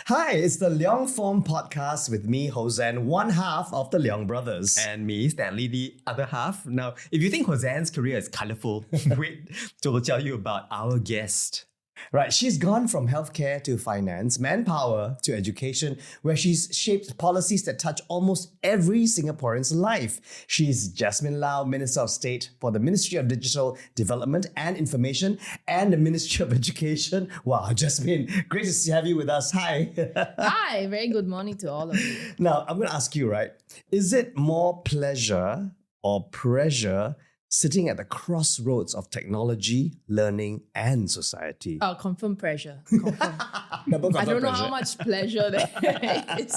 Hi, it's the Leong Form podcast with me, Hosen, one half of the Leong brothers. And me, Stanley, the other half. Now, if you think Hosen's career is colourful, wait till we'll tell you about our guest. Right, she's gone from healthcare to finance, manpower to education, where she's shaped policies that touch almost every Singaporean's life. She's JasminLau, Minister of State for the Ministry of Digital Development and Information and the Ministry of Education. Wow, Jasmin, great to have you with us. Hi. Hi, very good morning to all of you. Now, I'm going to ask you, right, is it more pleasure or pressure sitting at the crossroads of technology, learning, and society? Confirm pressure. Confirm. I don't know how much pleasure there is.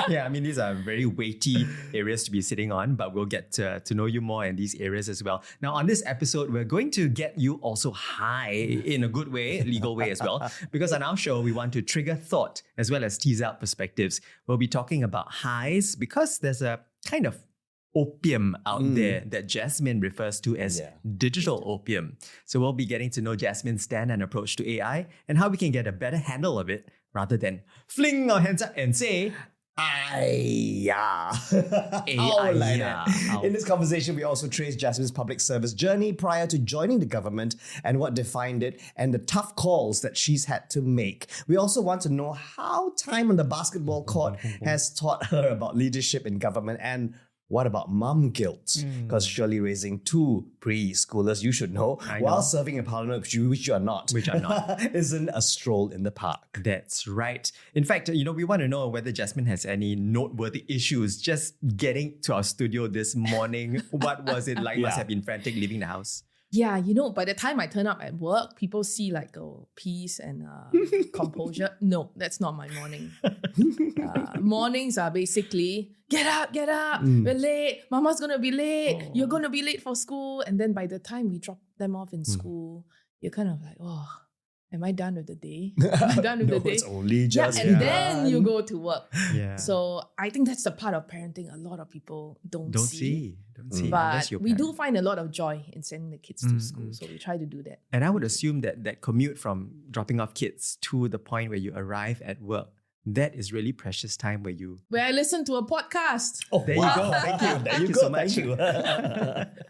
Yeah, I mean, these are very weighty areas to be sitting on, but we'll get to know you more in these areas as well. Now, on this episode, we're going to get you also high in a good way, legal way as well, because on our show, we want to trigger thought as well as tease out perspectives. We'll be talking about highs because there's a kind of opium out there that Jasmin refers to as digital opium. So we'll be getting to know Jasmin's stand and approach to AI and how we can get a better handle of it rather than fling our hands up and say, yeah. In this conversation, we also trace Jasmin's public service journey prior to joining the government and what defined it and the tough calls that she's had to make. We also want to know how time on the basketball court has taught her about leadership in government and what about mum guilt? Because surely raising two preschoolers, you should know, while serving in parliament, which you are not. Which I'm not. Isn't a stroll in the park. That's right. In fact, we want to know whether Jasmin has any noteworthy issues just getting to our studio this morning. What was it like? Must have been frantic leaving the house. Yeah, by the time I turn up at work, people see like peace and composure. No, that's not my morning. Mornings are basically, get up, we're late, mama's going to be late, you're going to be late for school. And then by the time we drop them off in school, you're kind of like, oh, am I done with the day? Am I done with the day? It's only just then you go to work. Yeah. So I think that's the part of parenting a lot of people don't see. But we do find a lot of joy in sending the kids to school. So we try to do that. And I would assume that commute from dropping off kids to the point where you arrive at work, that is really precious time where I listen to a podcast. Oh, there you go. Thank you. Thank you so much. Thank you.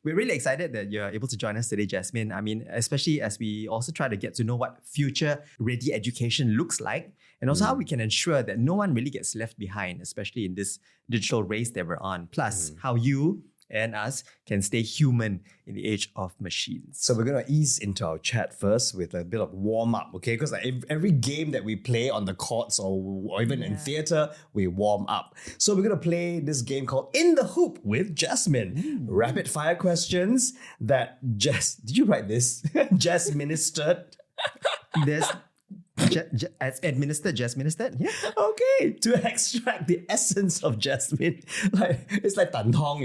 We're really excited that you're able to join us today, Jasmin. I mean, especially as we also try to get to know what future-ready education looks like and also how we can ensure that no one really gets left behind, especially in this digital race that we're on. Plus, how you and us can stay human in the age of machines. So we're going to ease into our chat first with a bit of warm-up, okay? Because every game that we play on the courts or even in theatre, we warm up. So we're going to play this game called In the Hoop with Jasmin. Rapid-fire questions that did you write this? Jasministered. There's as administered. Yeah. Okay, to extract the essence of Jasmin, it's like tan tong,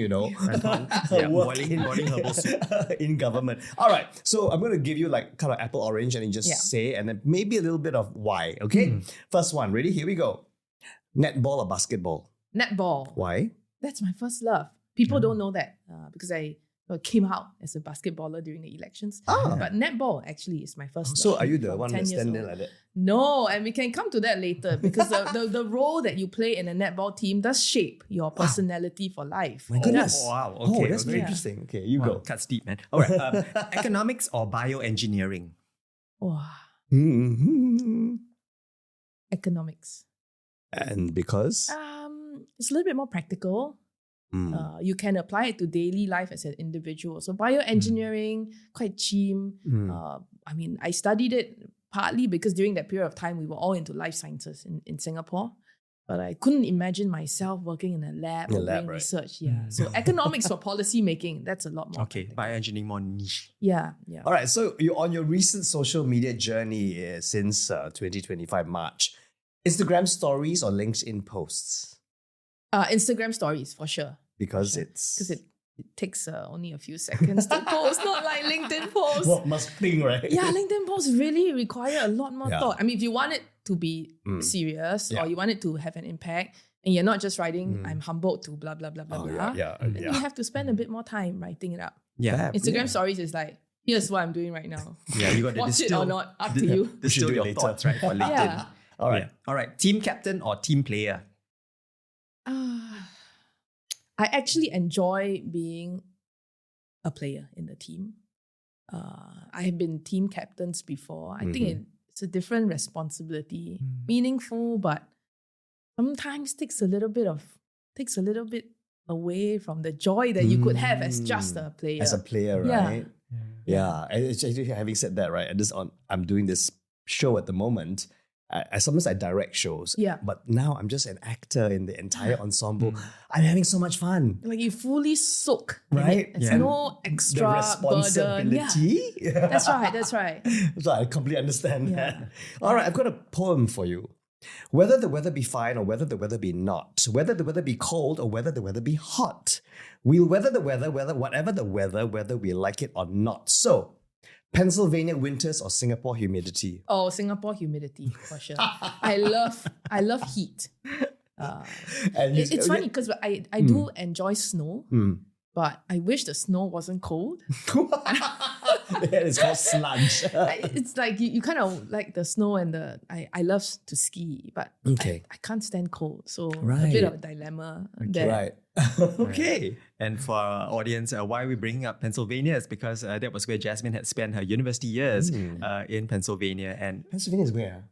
boiling herbal soup in government. All right, so I'm going to give you like kind of apple orange, and you just say, and then maybe a little bit of why. Okay, first one. Ready? Here we go. Netball or basketball? Netball. Why? That's my first love. People don't know that because I came out as a basketballer during the elections. But netball actually is my first love. So are you the one that stand there like that? No, and we can come to that later because the role that you play in a netball team does shape your personality for life. My goodness. Wow. Okay. That's very interesting. Okay, you go. Cuts deep, man. All right. Economics or bioengineering? Wow. Economics. And because? It's a little bit more practical. You can apply it to daily life as an individual. So bioengineering, quite cheap. I studied it partly because during that period of time, we were all into life sciences in Singapore. But I couldn't imagine myself working in a lab or doing research. Yeah. So economics for policy making, that's a lot more. Okay, bioengineering more niche. Yeah. All right, so you're on your recent social media journey since 2025 March. Instagram stories or LinkedIn posts? Instagram stories, for sure. Because it takes only a few seconds to post, not like LinkedIn posts. Well, must think, right? Yeah, LinkedIn posts really require a lot more thought. I mean, if you want it to be serious or you want it to have an impact, and you're not just writing, I'm humbled to blah, blah, blah, blah, blah. Then you have to spend a bit more time writing it up. Yeah. Instagram stories is like, here's what I'm doing right now. Yeah, you got to watch it or not, up to you. Distill your thoughts, right, for LinkedIn. All right. Yeah. All right. Team captain or team player? I actually enjoy being a player in the team. I have been team captains before. I think it's a different responsibility, meaningful, but sometimes takes a little bit away from the joy that you could have as just a player. As a player, right? Yeah. And actually, having said that, right, I'm doing this show at the moment. Sometimes I direct shows. Yeah. But now I'm just an actor in the entire ensemble. I'm having so much fun. Like you fully soak. in Right? it. There's no extra burden. Yeah. responsibility. That's right. So I completely understand Yeah. that. All right, I've got a poem for you. Whether the weather be fine or whether the weather be not, whether the weather be cold or whether the weather be hot, we'll weather the weather, whatever the weather, whether we like it or not. So, Pennsylvania winters or Singapore humidity? Oh, Singapore humidity for sure. I love heat. And It's funny because I do enjoy snow, but I wish the snow wasn't cold. It's called sludge. It's like you kind of like the snow and I love to ski, but Okay. I can't stand cold. So a Right. bit of a dilemma there. Right. Okay. And for our audience, why are we bringing up Pennsylvania is because that was where Jasmin had spent her university years in Pennsylvania. And Pennsylvania is where?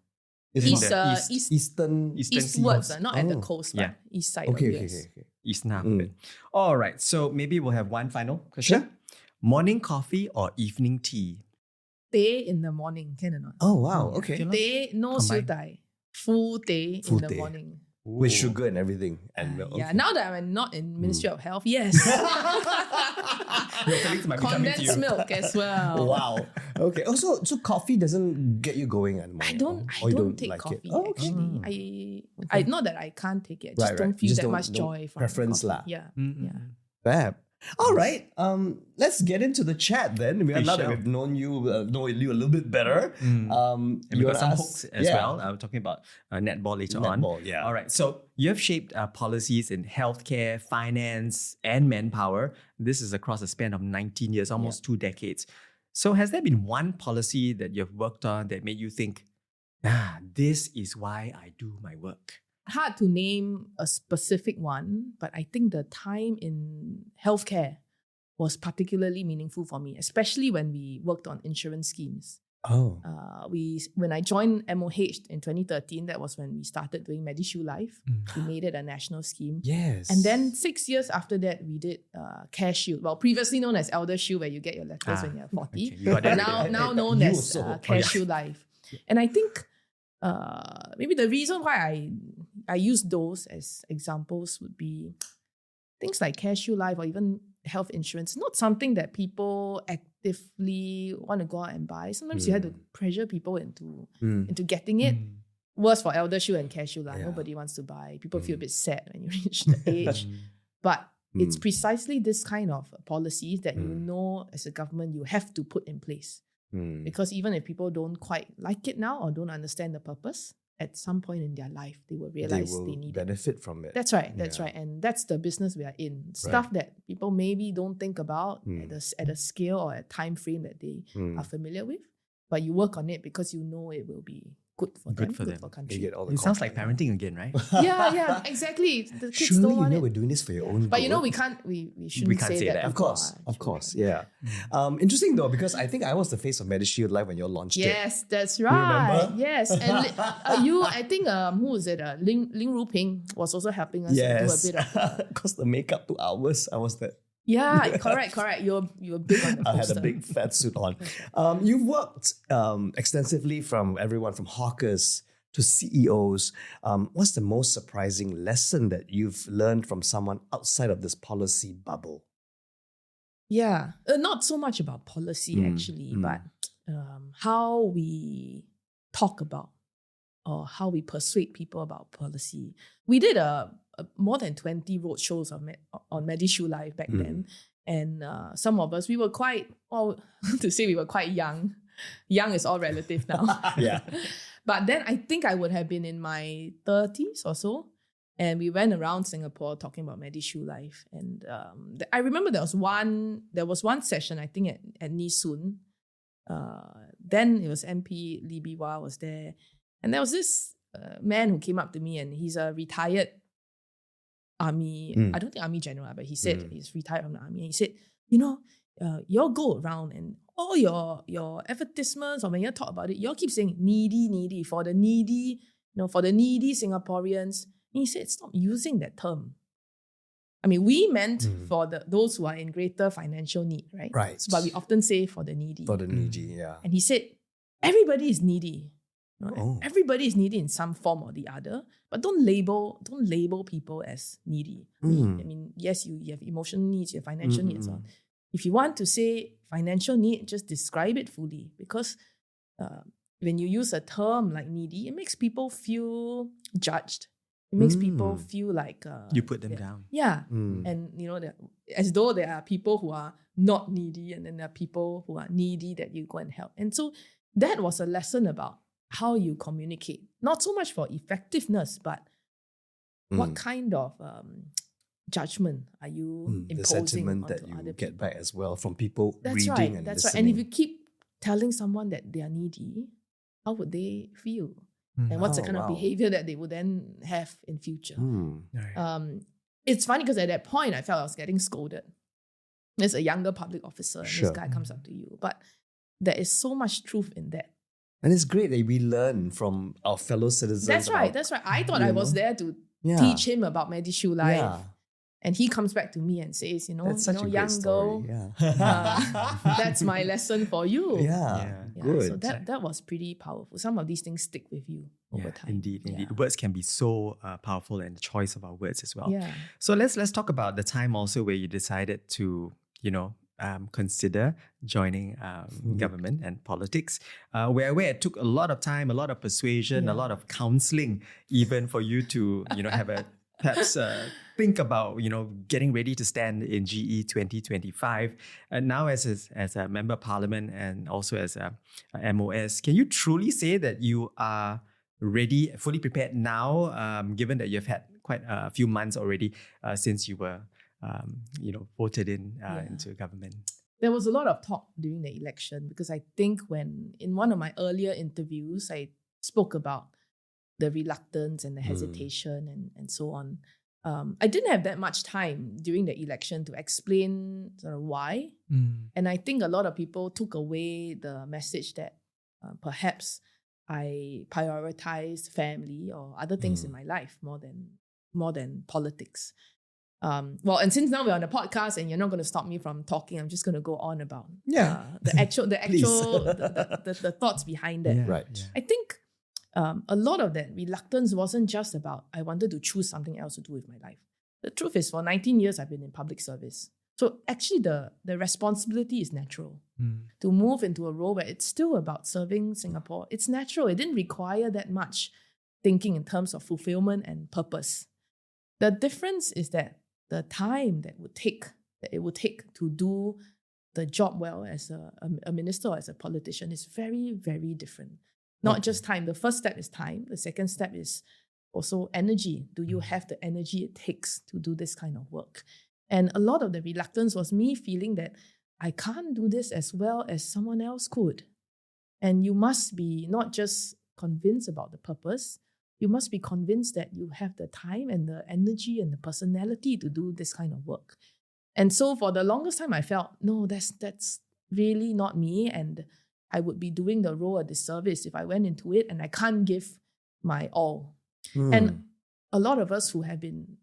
Eastern Eastwards, seaboard. not at the coast, Yeah. east side. Okay, of okay, US. okay. Eastern half of it. All right. So maybe we'll have one final question. Sure. Morning coffee or evening tea? Day in the morning, can or not? Oh, wow. Okay. Day, no Combine. siu dai. Full day Full in the day. morning. With sugar and everything. And milk. Yeah, Okay. now that I'm not in Ministry of Health, yes. Your colleagues might be coming to Condensed you. milk as well. Wow. Okay. Also, so coffee doesn't get you going at the I morning? don't, or you I don't take like coffee it? Oh, okay. actually. I not that I can't take it. I just Right, don't right. feel Just that don't- much don't joy from preference coffee. lah. Yeah. Mm-mm. Fab. All right. Let's get into the chat then. Now that shall. we've known you a little bit better. And we you got wanna some ask- hooks as yeah. well. I'm talking about netball later on. Netball, yeah. All right. So you have shaped policies in healthcare, finance, and manpower. This is across a span of 19 years, almost 2 decades. So has there been one policy that you've worked on that made you think, this is why I do my work? Hard to name a specific one, but I think the time in healthcare was particularly meaningful for me, especially when we worked on insurance schemes. Oh. When I joined MOH in 2013, that was when we started doing MediShield Life. We made it a national scheme. Yes. And then 6 years after that, we did Care Shield. Well, previously known as Elder Shield, where you get your letters when you're 40. Okay, you got that Now, already. now known You as also. Care Shield Life. And I think maybe the reason why I use those as examples would be things like Care Shield Life or even health insurance. Not something that people actively want to go out and buy. Sometimes you have to pressure people into getting it. Worse for Elder Shield and Care Shield Life. Yeah. Nobody wants to buy. People feel a bit sad when you reach the age. But it's precisely this kind of policies that you know as a government you have to put in place. Because even if people don't quite like it now or don't understand the purpose, at some point in their life, they will realize they need it. benefit from it. That's right. That's right. And that's the business we are in. Stuff that people maybe don't think about at a scale or a time frame that they are familiar with. But you work on it because you know it will be good for them, for them. for You country. get all the It sounds like content. parenting again, right? Yeah, exactly. The kids Surely don't you want know it. we're doing this for your own But you know, good. we shouldn't can't say that. that. Of course, yeah. Interesting though, because I think I was the face of MediShield Live when you all launched it. Yes, that's right. remember? Yes, and I think who was it? Ling Ruping was also helping us Yes, do a bit of. because the makeup took hours. I was that. Yeah, correct. You're big on the I poster. had a big fat suit on. You've worked extensively from everyone from hawkers to CEOs. What's the most surprising lesson that you've learned from someone outside of this policy bubble? Yeah, not so much about policy actually, but how we talk about or how we persuade people about policy. We did a more than 20 roadshows on MediShield Live back then. And some of us, we were quite, to say we were quite young. Young is all relative now. Yeah. But then I think I would have been in my 30s or so. And we went around Singapore talking about MediShield Life. And I remember there was one session, I think at Nee Soon. Then it was MP Lee Bee Wah was there. And there was this man who came up to me, and he's a retired army, I don't think army general, but he said he's retired from the army. And he said, you all go around and all your advertisements, or when you talk about it, you all keep saying needy, for the needy, for the needy Singaporeans. And he said, stop using that term. I mean, we meant for those who are in greater financial need, right? Right. So, but we often say for the needy. For the needy, yeah. And he said, everybody is needy. Everybody is needy in some form or the other, but don't label people as needy. I mean, yes, you have emotional needs, you have financial needs. So if you want to say financial need, just describe it fully, because when you use a term like needy, it makes people feel judged. It makes people feel like you put them down. Yeah, and as though there are people who are not needy, and then there are people who are needy that you go and help. And so that was a lesson about how you communicate, not so much for effectiveness, but what kind of judgment are you imposing the sentiment onto that you other get people? back as well from people That's reading right, and that's listening. right. And if you keep telling someone that they are needy, how would they feel? And what's the kind of behavior that they would then have in future? It's funny because at that point, I felt I was getting scolded. There's a younger public officer, and this guy comes up to you. But there is so much truth in that. And it's great that we learn from our fellow citizens. That's right. I thought I was there to teach him about MediShield Life. Yeah. And he comes back to me and says, That's such a great young story. girl, Yeah. that's my lesson for you. Yeah. Yeah, Good. so that was pretty powerful. Some of these things stick with you over time. Indeed. Yeah. Words can be so powerful, and the choice of our words as well. Yeah. So let's talk about the time also where you decided to, consider joining government and politics, where it took a lot of time, a lot of persuasion, a lot of counseling, even for you to, have a perhaps think about, getting ready to stand in GE 2025. And now as a member of parliament and also as a MOS, can you truly say that you are ready, fully prepared now, given that you've had quite a few months already since you were, voted into government? There was a lot of talk during the election, because I think when in one of my earlier interviews, I spoke about the reluctance and the hesitation and so on. I didn't have that much time during the election to explain sort of why. And I think a lot of people took away the message that perhaps I prioritized family or other things in my life more than politics. And since now we're on the podcast and you're not going to stop me from talking, I'm just going to go on about the actual the thoughts behind that. Yeah. Right. Yeah. I think a lot of that reluctance wasn't just about I wanted to choose something else to do with my life. The truth is, for 19 years, I've been in public service. So actually the responsibility is natural. To move into a role where it's still about serving Singapore, it's natural. It didn't require that much thinking in terms of fulfillment and purpose. The difference is that the time that it would take to do the job well as a minister or as a politician is very, very different. Not just time. The first step is time. The second step is also energy. Do you have the energy it takes to do this kind of work? And a lot of the reluctance was me feeling that I can't do this as well as someone else could. And you must be not just convinced about the purpose, you must be convinced that you have the time and the energy and the personality to do this kind of work. And so for the longest time, I felt, no, that's really not me. And I would be doing the role a disservice if I went into it and I can't give my all. And a lot of us who have been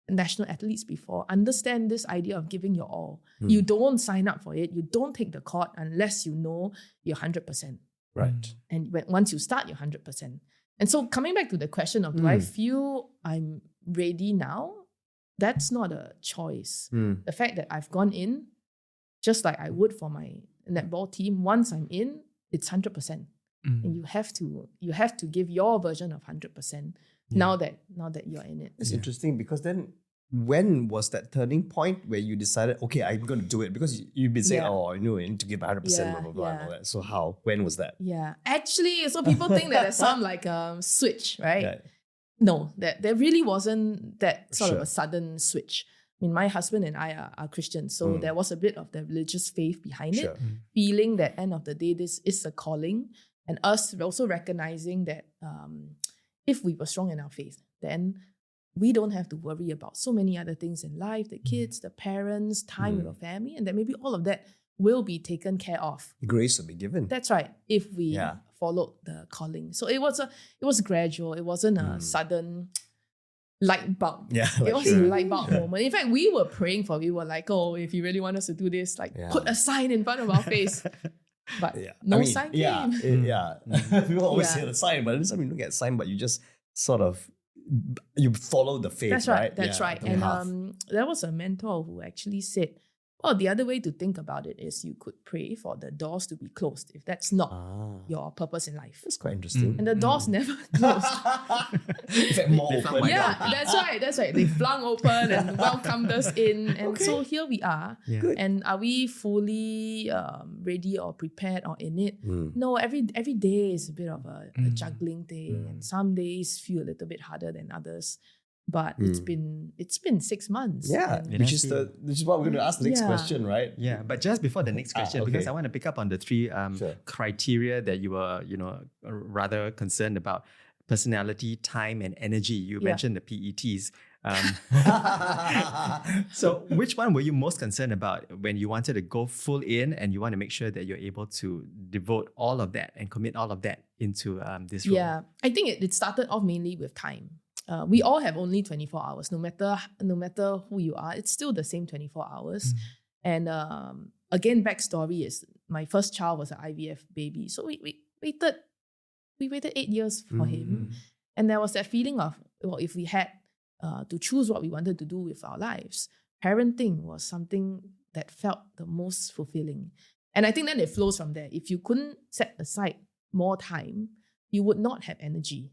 national athletes before understand this idea of giving your all. You don't sign up for it. You don't take the court unless you know you're 100%. Right. And once you start, you're 100%. And so coming back to the question of do I feel I'm ready now? That's not a choice. The fact that I've gone in, just like I would for my netball team, once I'm in, it's 100%. And you have to give your version of 100% now that you're in it. It's interesting because then when was that turning point where you decided, okay, I'm going to do it? Because you've been saying, I need to give 100%, blah, blah, blah, and all that. So how? When was that? Yeah. Actually, so people think that there's some like switch, right? No, there really wasn't that sort of a sudden switch. I mean, my husband and I are Christians, so there was a bit of the religious faith behind it, feeling that end of the day, this is a calling, and us also recognizing that if we were strong in our faith, then we don't have to worry about so many other things in life, the kids, the parents, time with our family, and that maybe all of that will be taken care of. Grace will be given. That's right, if we followed the calling. So it was gradual. It wasn't a sudden light bulb. Yeah, it was a light bulb moment. In fact, we were like, oh, if you really want us to do this, like put a sign in front of our face. But no sign came. People always say the sign, but this time you don't get a sign, but you just sort of you follow the faith. That's right. That's right. And there was a mentor who actually said, well, the other way to think about it is you could pray for the doors to be closed if that's not your purpose in life. That's quite interesting. And the doors never closed. In fact, more open. Yeah, that's right. That's right. They flung open and welcomed us in. And so here we are. Yeah. Good. And are we fully ready or prepared or in it? No, every day is a bit of a juggling thing. And some days feel a little bit harder than others. But it's been 6 months. Yeah, which is what we're going to ask the next question, right? Yeah, but just before the next question, because I want to pick up on the three criteria that you were, rather concerned about: personality, time, and energy. You mentioned the PETs. So which one were you most concerned about when you wanted to go full in and you want to make sure that you're able to devote all of that and commit all of that into this role? Yeah, I think it started off mainly with time. We all have only 24 hours. No matter who you are, it's still the same 24 hours. And again, backstory is my first child was an IVF baby. So we waited 8 years for him. And there was that feeling of, well, if we had to choose what we wanted to do with our lives, parenting was something that felt the most fulfilling. And I think then it flows from there. If you couldn't set aside more time, you would not have energy.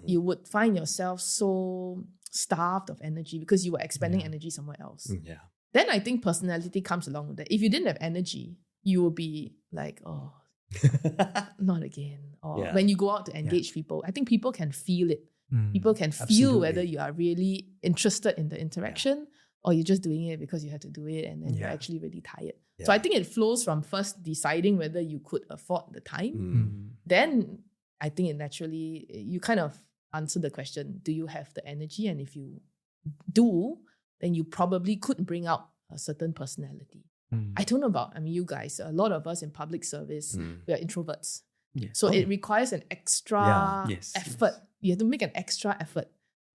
You would find yourself so starved of energy because you were expending energy somewhere else. Then I think personality comes along with that. If you didn't have energy, you would be like, oh, not again. Or when you go out to engage people, I think people can feel it. People can feel whether you are really interested in the interaction or you're just doing it because you have to do it and then you're actually really tired. So I think it flows from first deciding whether you could afford the time. Then I think it naturally, you kind of answer the question, do you have the energy? And if you do, then you probably could bring out a certain personality. I don't know about, you guys, a lot of us in public service, we are introverts. So it requires an extra effort. You have to make an extra effort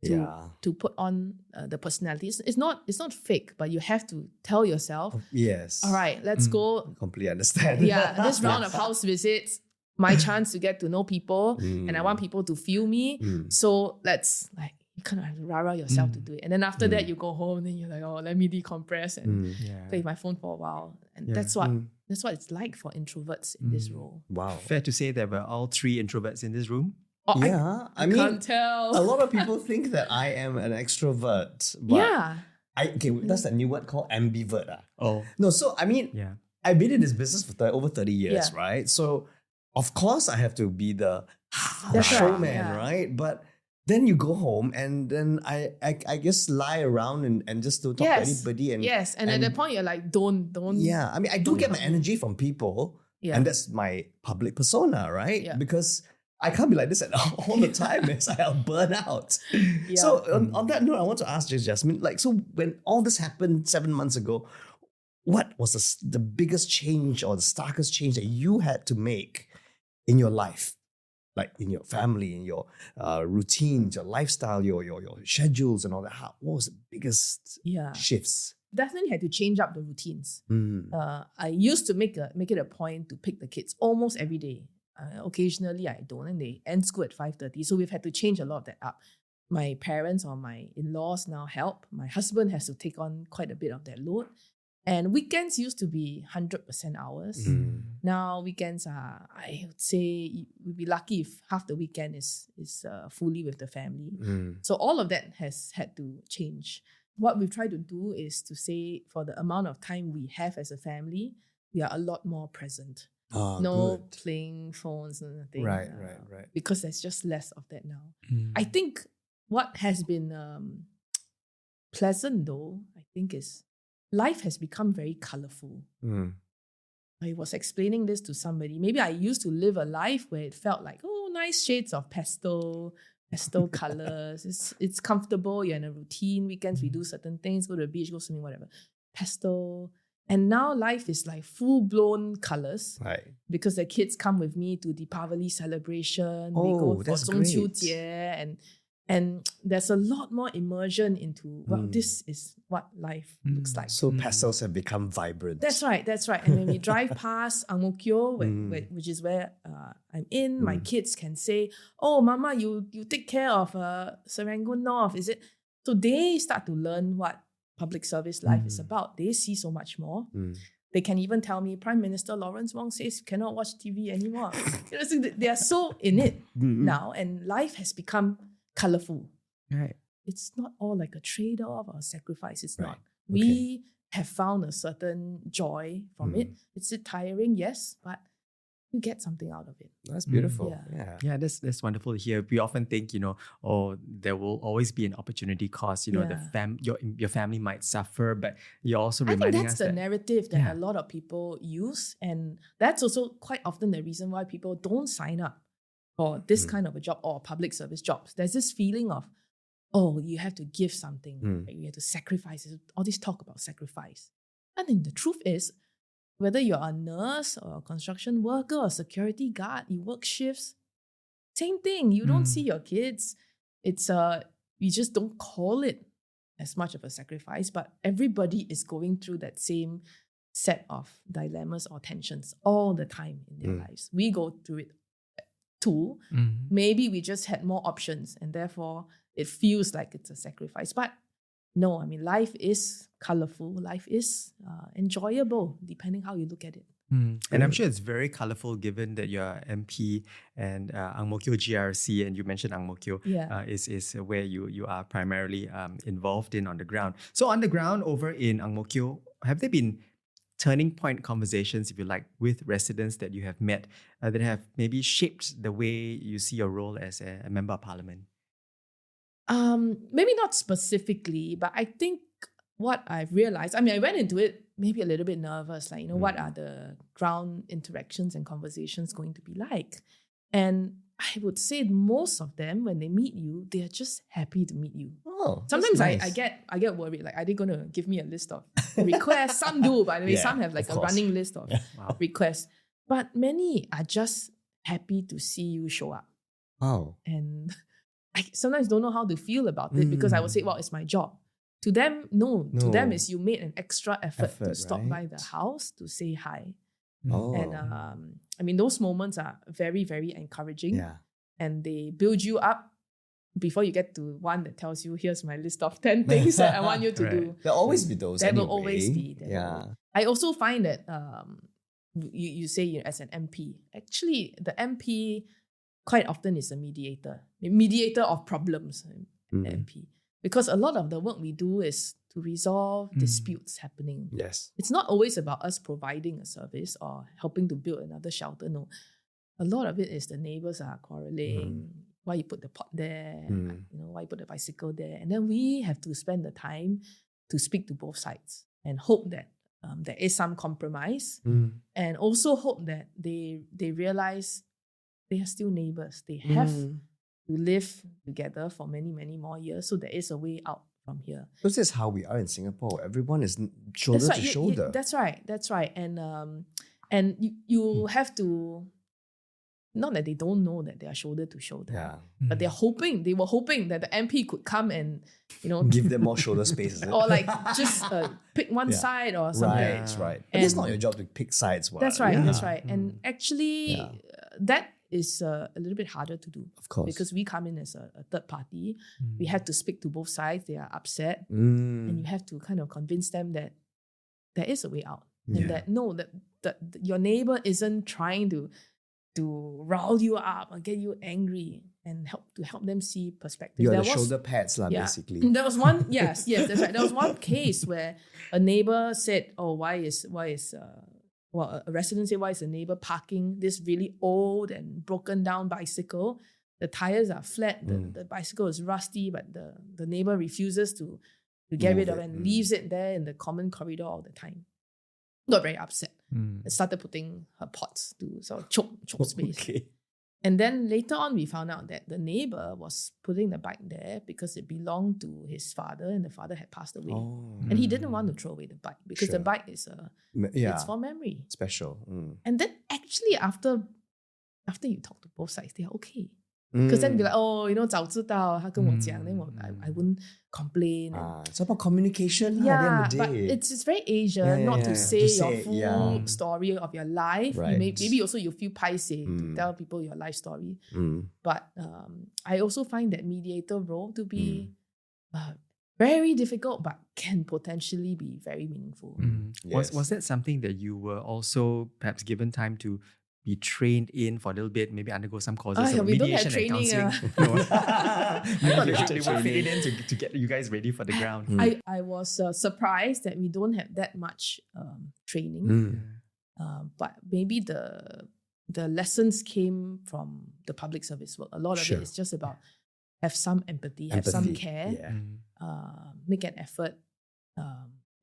to put on the personality. It's not fake, but you have to tell yourself, all right, let's go. Completely understand. This round of house visits, my chance to get to know people, and I want people to feel me. So let's you kind of have to rah-rah yourself to do it. And then after that, you go home and then you're like, oh, let me decompress and play my phone for a while. And that's what it's like for introverts in this role. Wow. Fair to say that we're all three introverts in this room? Oh, I mean, can't tell. A lot of people think that I am an extrovert. But that's that new word called ambivert. No, so I mean, I've been in this business for over 30 years, right? So of course I have to be the showman, right? But then you go home and then I guess lie around and just don't talk to anybody. And at that point you're like, don't. Yeah, I mean, I do get my energy from people, and that's my public persona, right? Yeah. Because I can't be like this all the time, as I'll burn out. So on that note, I want to ask Jasmin, so when all this happened 7 months ago, what was the biggest change or the starkest change that you had to make in your life? Like in your family, in your routines, your lifestyle, your schedules and all that. What was the biggest shifts? Definitely had to change up the routines. I used to make it a point to pick the kids almost every day. Occasionally I don't, and they end school at 5:30. So we've had to change a lot of that up. My parents or my in-laws now help. My husband has to take on quite a bit of that load. And weekends used to be 100% hours. Now weekends are, I would say, we'd be lucky if half the weekend is fully with the family. So all of that has had to change. What we've tried to do is to say, for the amount of time we have as a family, we are a lot more present. Good. Playing phones and nothing. Right. Because there's just less of that now. I think what has been pleasant though, I think is life has become very colourful. I was explaining this to somebody. Maybe I used to live a life where it felt like, nice shades of pastel pastel colors. It's comfortable. You're in a routine. Weekends we do certain things. Go to the beach, go swimming, whatever. Pastel. And now life is like full-blown colors. Right. Because the kids come with me to Deepavali celebration. We Oh, go for that's 中秋 great. 节 and there's a lot more immersion into, well, this is what life looks like. So pastels have become vibrant. That's right. And when we drive past Ang Mo Kio, which is where I'm in, my kids can say, "Oh, Mama, you take care of Serangoon North, is it?" So they start to learn what public service life is about. They see so much more. They can even tell me, Prime Minister Lawrence Wong says you cannot watch TV anymore. So they are so in it now, and life has become colorful. Right. It's not all like a trade-off or a sacrifice. It's Right. not. We have found a certain joy from it. It's tiring, yes, but you get something out of it. That's beautiful. Yeah. Yeah, that's wonderful to hear. We often think, there will always be an opportunity cost. Your family might suffer, but you're also I think reminding that's us the that narrative that a lot of people use, and that's also quite often the reason why people don't sign up for this kind of a job or public service jobs. There's this feeling of, oh, you have to give something, right? You have to sacrifice. All this talk about sacrifice. And then the truth is, whether you're a nurse or a construction worker or security guard, you work shifts, same thing. You don't see your kids. It's you just don't call it as much of a sacrifice, but everybody is going through that same set of dilemmas or tensions all the time in their lives. We go through it too. Maybe we just had more options and therefore it feels like it's a sacrifice. But no, I mean, life is colorful. Life is enjoyable, depending how you look at it. And I'm sure it's very colorful given that you're MP and Ang Mo Kio GRC, and you mentioned Ang Mo Kio is where you are primarily involved in on the ground. So on the ground over in Ang Mo Kio, have there been turning point conversations, if you like, with residents that you have met that have maybe shaped the way you see your role as a member of parliament? Maybe not specifically, but I think what I've realized, I mean, I went into it maybe a little bit nervous, like, what are the ground interactions and conversations going to be like? And I would say most of them, when they meet you, they are just happy to meet you. Oh, sometimes nice. I get worried, like, are they going to give me a list of requests? Some do, by the way, some have like a running list of requests. But many are just happy to see you show up. Wow. And I sometimes don't know how to feel about it because I would say, well, it's my job. To them, no. To them, is you made an extra effort to stop by the house to say hi. Oh. And I mean, those moments are very, very encouraging. Yeah. And they build you up before you get to one that tells you, here's my list of 10 things that I want you to do. There'll always be those. There anyway. will always be. I also find that you say as an MP, actually the MP quite often is a mediator of problems, MP. Because a lot of the work we do is to resolve disputes happening. Yes. It's not always about us providing a service or helping to build another shelter. No. A lot of it is the neighbors are quarreling. Why you put the pot there? Why you put the bicycle there? And then we have to spend the time to speak to both sides and hope that there is some compromise, and also hope that they realize they are still neighbors. They have to live together for many, many more years. So there is a way out from here. Because that's how we are in Singapore. Everyone is shoulder to shoulder. That's right. And you have to, not that they don't know that they are shoulder to shoulder, but they were hoping that the MP could come and, give them more shoulder space, or like just pick one side or something. Right. But it's not your job to pick sides. That's right. And actually, that is a little bit harder to do. Of course. Because we come in as a third party. We have to speak to both sides. They are upset. And you have to kind of convince them that there is a way out. And that your neighbor isn't trying to rile you up or get you angry, and help them see perspective. You're the shoulder pads, basically. There was one, yes, that's right. There was one case where a neighbor said, "Oh, a resident said, why is the neighbor parking this really old and broken down bicycle? The tires are flat, the bicycle is rusty, but the neighbor refuses to get rid of it and leaves it there in the common corridor all the time." Got very upset. Started putting her pots to sort of choke space. Okay. And then later on, we found out that the neighbor was putting the bike there because it belonged to his father, and the father had passed away. Oh. And he didn't want to throw away the bike because the Sure. bike is Yeah. it's for memory. Special. And then actually after you talk to both sides, they're okay. Because then be like, oh, 早知道他跟我讲, then I wouldn't complain. And, It's about communication at the yeah, end of the but day. it's very Asian Yeah, not yeah, to yeah. say To your say, full yeah. story of your life. Right. Maybe also you feel paiseh to tell people your life story. But I also find that mediator role to be very difficult, but can potentially be very meaningful. Yes. Was that something that you were also perhaps given time to be trained in for a little bit, maybe undergo some courses of we don't have mediation and training. counseling? No. I thought they would fit it in to get you guys ready for the ground. I was surprised that we don't have that much training. But maybe the lessons came from the public service work. A lot of Sure. it is just about have some empathy, have some Empathy, care, yeah. make an effort,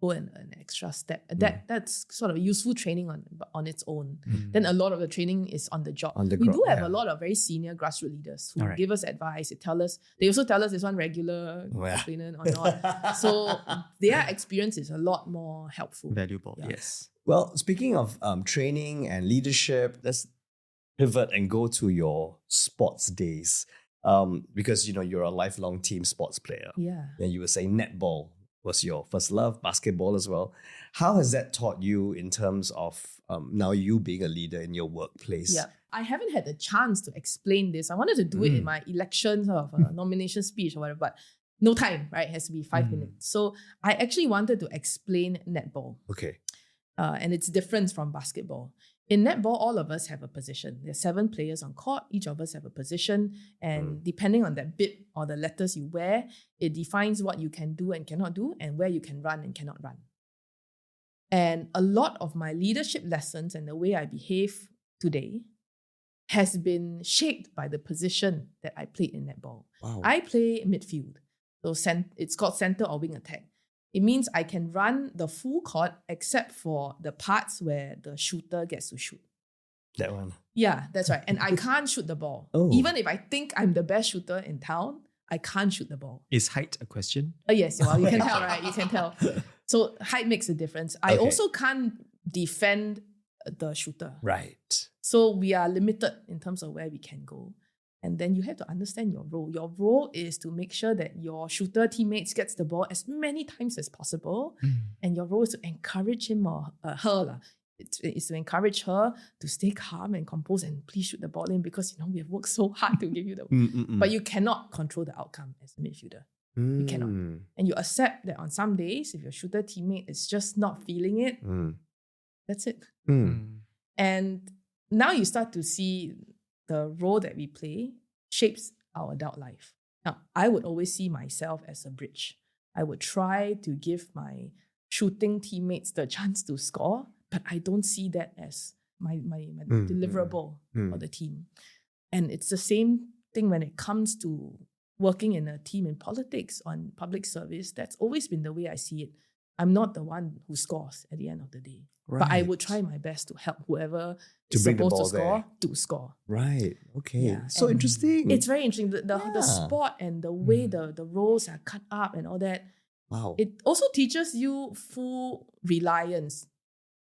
go an extra step. That's sort of useful training on its own. Then a lot of the training is on the job. On the we do have yeah. a lot of very senior grassroots leaders who Alright. give us advice. They also tell us this one regular Yeah. complainant or not. So their experience is a lot more helpful. Valuable, Yeah. yes. Well, speaking of training and leadership, let's pivot and go to your sports days. Because you're a lifelong team sports player. Yeah. And you were saying netball was your first love, basketball as well. How has that taught you in terms of now you being a leader in your workplace? Yeah. I haven't had the chance to explain this. I wanted to do it in my election sort of nomination speech or whatever, but no time, right? It has to be 5 minutes. So I actually wanted to explain netball. Okay. And its difference from basketball. In netball, all of us have a position. There's 7 players on court. Each of us have a position. And depending on that bib or the letters you wear, it defines what you can do and cannot do and where you can run and cannot run. And a lot of my leadership lessons and the way I behave today has been shaped by the position that I played in netball. Wow. I play midfield. So it's called center or wing attack. It means I can run the full court except for the parts where the shooter gets to shoot. That one. Yeah, that's right. And I can't shoot the ball. Oh. Even if I think I'm the best shooter in town, I can't shoot the ball. Is height a question? Yes, well, you can tell, right? You can tell. So height makes a difference. I Okay. also can't defend the shooter. Right. So we are limited in terms of where we can go. And then you have to understand your role. Your role is to make sure that your shooter teammates gets the ball as many times as possible. And your role is to encourage him or her. It's to encourage her to stay calm and composed and please shoot the ball in because, we have worked so hard to give you the ball. But you cannot control the outcome as a midfielder. You cannot. And you accept that on some days, if your shooter teammate is just not feeling it, that's it. And now you start to see the role that we play shapes our adult life. Now, I would always see myself as a bridge. I would try to give my shooting teammates the chance to score, but I don't see that as my deliverable for the team. And it's the same thing when it comes to working in a team in politics on public service. That's always been the way I see it. I'm not the one who scores at the end of the day. But I would try my best to help whoever is bring the supposed to ball score there. to score. Right. Okay. Yeah, So and interesting. It's very interesting. The sport and the way the roles are cut up and all that. Wow. It also teaches you full reliance.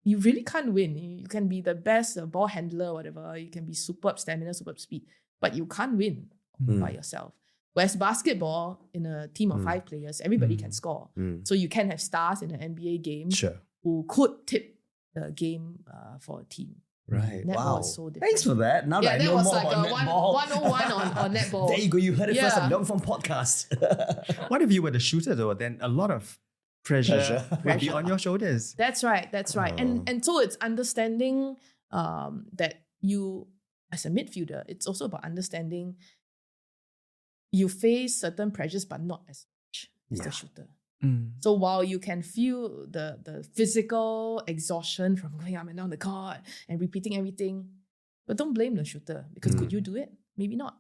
You really can't win. You can be the best ball handler, whatever. You can be superb stamina, superb speed, but you can't win by yourself. Whereas basketball, in a team of 5 players, everybody can score. So you can have stars in an NBA game Sure. who could tip the game for a team. Right. Netball Wow. is so different. Thanks for that. Now that I that know was more like about a netball. 101 on netball. There you go. You heard it first on Yeah. Leong Form podcast. What if you were the shooter though? Then a lot of pressure will be on your shoulders. That's right. And so it's understanding that you, as a midfielder, it's also about understanding you face certain pressures, but not as much as the shooter. So while you can feel the physical exhaustion from going up and down the court and repeating everything, but don't blame the shooter because could you do it? Maybe not.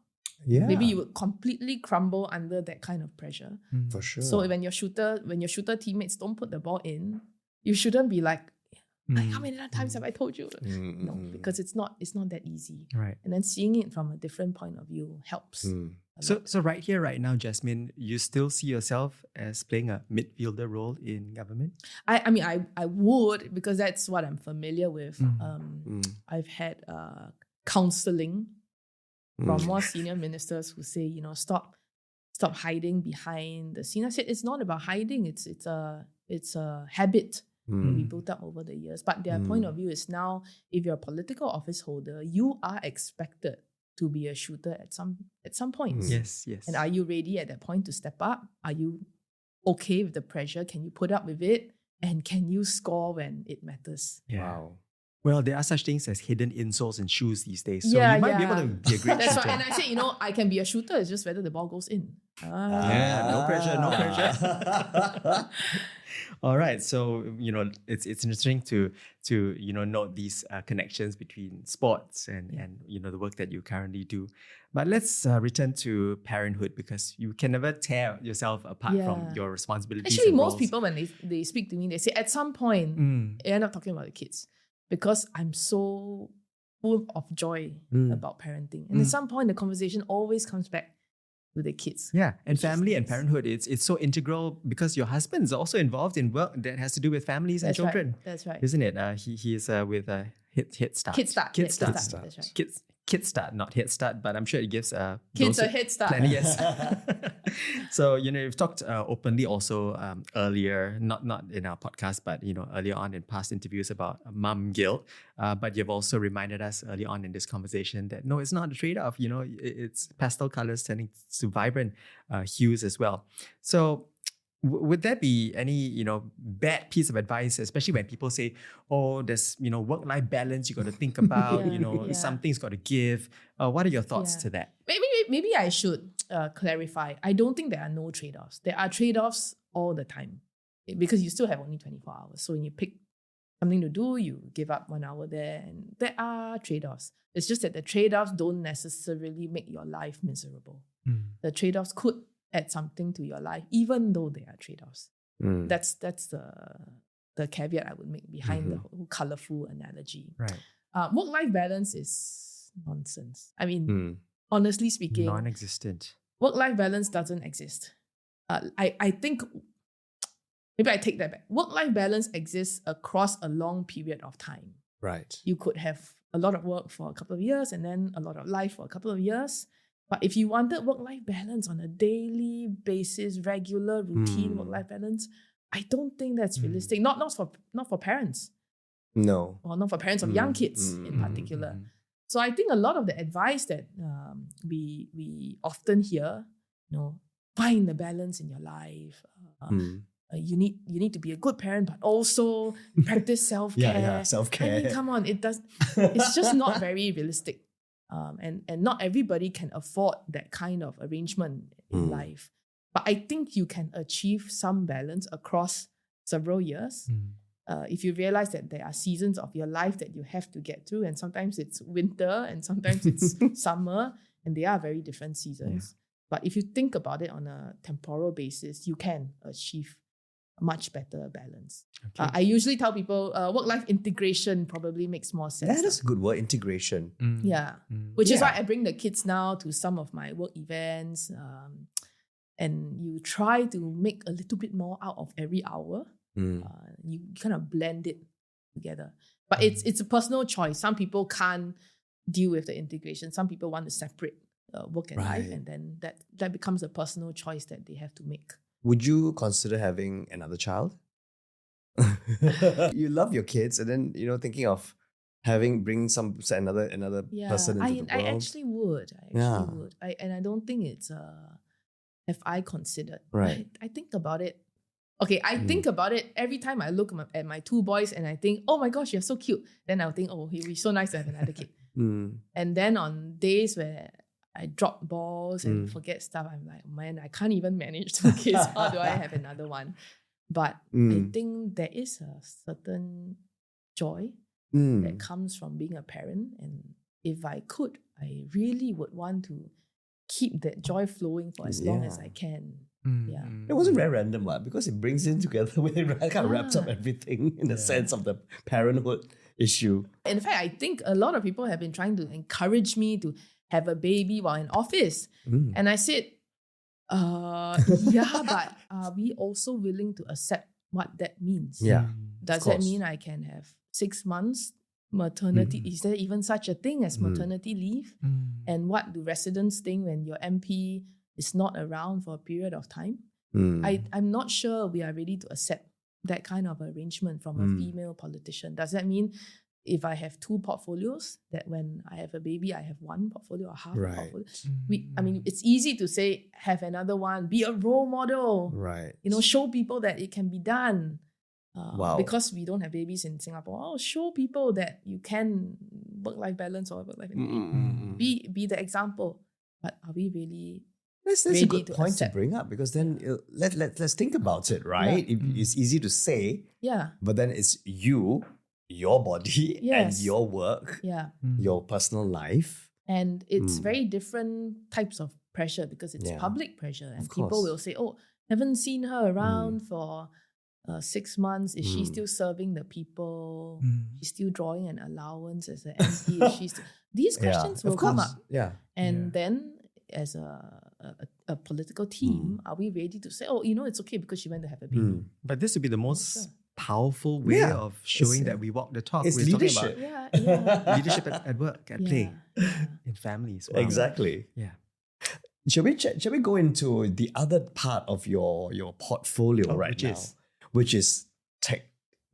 Yeah. Maybe you would completely crumble under that kind of pressure. For sure. So when your shooter teammates don't put the ball in, you shouldn't be like, Like, how many times have I told you? No, because it's not that easy. Right. And then seeing it from a different point of view helps. So right here, right now, Jasmin, you still see yourself as playing a midfielder role in government? I mean, I would, because that's what I'm familiar with. I've had counseling from more senior ministers who say, you know, stop hiding behind the scene. I said it's not about hiding. It's a habit that we built up over the years. But their point of view is now, if you're a political office holder, you are expected to be a shooter at some point. Yes. And are you ready at that point to step up? Are you okay with the pressure? Can you put up with it? And can you score when it matters? Yeah. Wow. Well, there are such things as hidden insoles in shoes these days. So Yeah, you might be yeah. able to be a great That's shooter. why, and I said, you know, I can be a shooter. It's just whether the ball goes in. Yeah, no pressure. All right, so you know it's interesting to you know note these connections between sports and you know the work that you currently do. But let's return to parenthood, because you can never tear yourself apart from your responsibilities. Actually, and most roles. people, when they speak to me, they say at some point, they end up talking about the kids, because I'm so full of joy about parenting. And at some point, the conversation always comes back to the kids. Yeah, and Which is family and nice. parenthood, it's so integral, because your husband's also involved in work that has to do with families and That's right. children. That's right. Isn't it? He is with Hit Start. Kid start. Kid Yeah, Start. That's right. Kid Start, not Head Start, but I'm sure it gives Kids those a head start. plenty, yes. So you know, you've talked openly also earlier, not in our podcast, but you know earlier on in past interviews about mum guilt. But you've also reminded us early on in this conversation that no, it's not a trade-off. You know, it's pastel colors turning to vibrant hues as well. So would there be any, you know, bad piece of advice, especially when people say, oh, there's, you know, work-life balance you got to think about, you know, something's got to give. What are your thoughts to that? Maybe I should clarify. I don't think there are no trade-offs. There are trade-offs all the time, because you still have only 24 hours. So when you pick something to do, you give up 1 hour there, and there are trade-offs. It's just that the trade-offs don't necessarily make your life miserable. The trade-offs could add something to your life, even though they are trade-offs. That's the caveat I would make behind the whole colourful analogy. Right. Work-life balance is nonsense. I mean, honestly speaking, Non-existent. work-life balance doesn't exist. I think, maybe I take that back. Work-life balance exists across a long period of time. Right. You could have a lot of work for a couple of years and then a lot of life for a couple of years. But if you wanted work-life balance on a daily basis, regular routine work-life balance, I don't think that's realistic. Not for parents. No. Or not for parents of young kids in particular. So I think a lot of the advice that we often hear, you know, find the balance in your life. You need to be a good parent, but also practice self-care. Self-care. I mean, come on, it's just not very realistic. And not everybody can afford that kind of arrangement in life. But I think you can achieve some balance across several years. If you realize that there are seasons of your life that you have to get through, and sometimes it's winter and sometimes it's summer, and they are very different seasons. But if you think about it on a temporal basis, you can achieve a much better balance. Okay. I usually tell people work-life integration probably makes more sense. That is a good word, integration. Yeah. Which is why I bring the kids now to some of my work events. And you try to make a little bit more out of every hour. You kind of blend it together. But it's a personal choice. Some people can't deal with the integration. Some people want to separate work and life. And then that becomes a personal choice that they have to make. Would you consider having another child? You love your kids, and then, you know, thinking of bring another person into the world. I actually would. And I don't think it's have I considered. Right. I think about it. Okay, I think about it every time I look at my two boys and I think, oh my gosh, you're so cute. Then I'll think, oh, it would be so nice to have another kid. And then on days where I drop balls and forget stuff, I'm like, man, I can't even manage 2 kids. How do I have another one? But I think there is a certain joy that comes from being a parent. And if I could, I really would want to keep that joy flowing for as long as I can. It wasn't very random, because it brings in together, it kind of wraps up everything in the sense of the parenthood issue. In fact, I think a lot of people have been trying to encourage me to have a baby while in office. And I said, yeah, but are we also willing to accept what that means? Yeah. Does that mean I can have 6 months maternity? Is there even such a thing as maternity leave? And what do residents think when your MP is not around for a period of time? I'm not sure we are ready to accept that kind of arrangement from a female politician. Does that mean if I have 2 portfolios, that when I have a baby, I have 1 portfolio or half a portfolio? I mean, it's easy to say, have another one, be a role model. Right. Show people that it can be done. Wow. Because we don't have babies in Singapore, show people that you can work-life balance or work-life balance. Be the example. But are we really That's a good point to bring up, because then let's think about it, right? It's easy to say, but then it's you, your body, and your work, your personal life. And it's very different types of pressure, because it's public pressure. And people will say, oh, haven't seen her around for 6 months. Is she still serving the people? She's still drawing an allowance as an MP? Is she still... These questions will come up. And then as a political team, are we ready to say, oh, it's okay because she went to have a baby? But this would be the most powerful way of showing that we walk the talk. It's We're leadership. talking about leadership at work, at play, in families. Wow. Exactly. Yeah. Shall we go into the other part of your portfolio which is tech,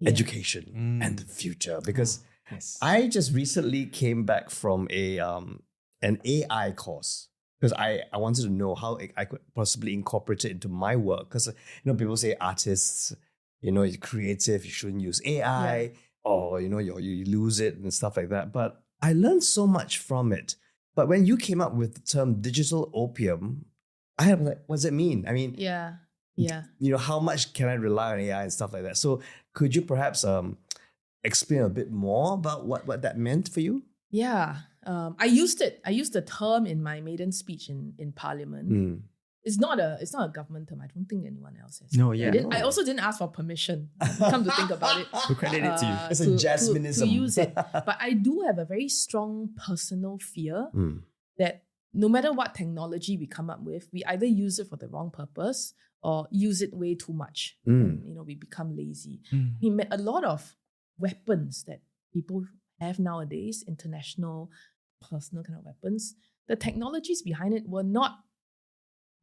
education, and the future? Because I just recently came back from an AI course, because I wanted to know how I could possibly incorporate it into my work. Because people say artists, you're creative, you shouldn't use AI, or you lose it and stuff like that. But I learned so much from it. But when you came up with the term digital opium, I was like, what does it mean? I mean, how much can I rely on AI and stuff like that? So could you perhaps explain a bit more about what that meant for you? Yeah. I used it. I used the term in my maiden speech in Parliament. It's not a government term. I don't think anyone else has. No, I also didn't ask for permission. Come to think about it. We credit it to you. It's a Jasminism. To use it. But I do have a very strong personal fear that no matter what technology we come up with, we either use it for the wrong purpose or use it way too much. And, we become lazy. We met a lot of weapons that people have nowadays, international, personal kind of weapons. The technologies behind it were not